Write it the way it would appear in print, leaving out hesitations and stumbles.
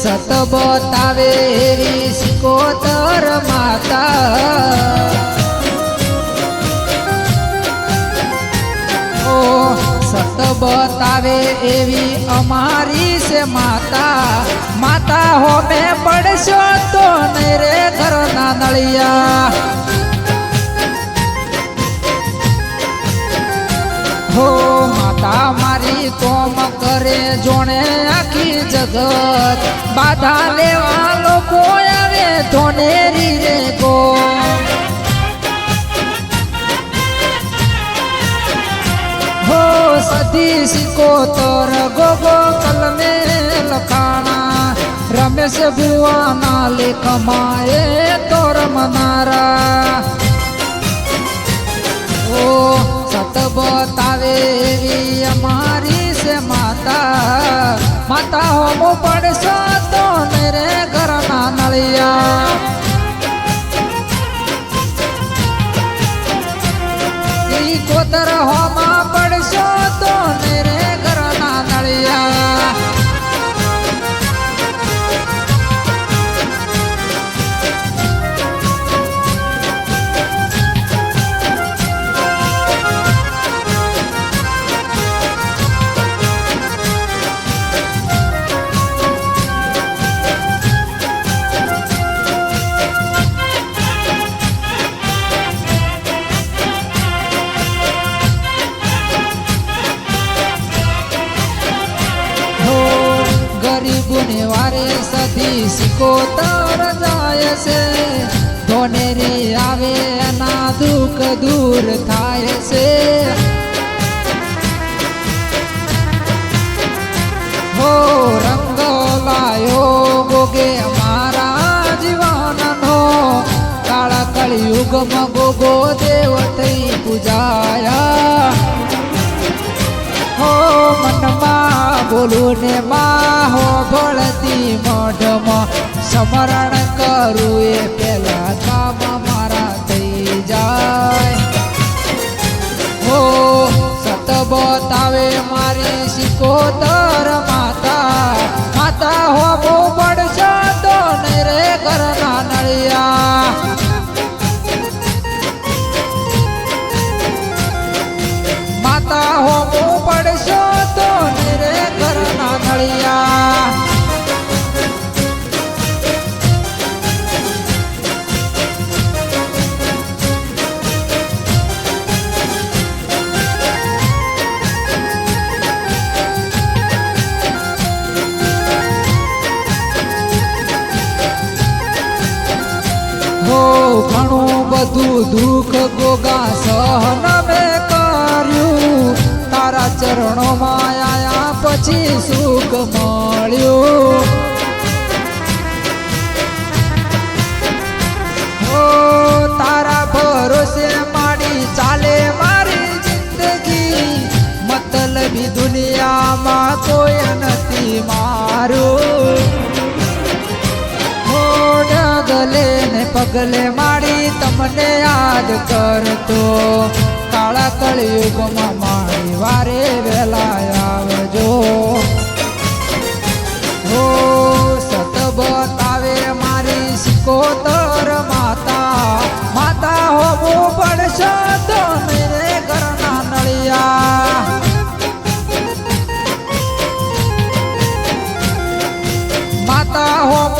સત બતાવે એવી સિકોતર માતા ઓ સત બતાવે એવી અમારી છે માતા માતા હો મેં પડશો તો નહીં રે ઘરના નળિયા હો માતા મારી કોમ કરે જોણે આખી જગત બાધા લેવા લોકો આવે ધોનેરી રે ગો હો સતી સિકોતર ગોગો કલમે લખાણા રમેશ ભુવાના લેખમાં એ તોર મનારા ઓ સત બતાવે એવી અમારી છે માતા માતા હોમો પડશો તો ને રે ઘરના નળિયા કોતર હોમા પડશો તો ને રે ઘરના નળિયા ગરીબોને વારે સધી સિકોતર જાય છે ધોનેરી આવે એના દુઃખ દૂર થાય છે હો રંગ લાયો ગોગે મારા જીવનનો કાળા કળિયુગમાં ગોગો દેવ થઈ પૂજાયા હો મનમાં બોલું ને માં હો ભળતી મોઢમાં સ્મરણ કરું એ પેલા કામ મારા થઈ જાય હો સત બતાવે મારી સિકોતર માતા માતા હો બહુ પડશો તો નહીં રે ઘરના નળિયા માતા હો બહુ પડશો તો નહીં રે ઘરના નળિયા હો ઘણું બધું દુઃખ ગોગા સહન મેં કર્યું તારા ચરણોમાં આયા પછી સુખ મળ્યું હો તારા ભરોસે માડી ચાલે મારી જિંદગી મતલબી દુનિયામાં કોઈ નથી મારું ગલે ને પગલે માડી તમને યાદ કરતો કાળા કળિયુગમાં મારી વારે વેલા આવજો હો સત બતાવે મારી સિકોતર માતા માતા હોવું પડશો તો નહીં રે ઘરના નળિયા માતા હો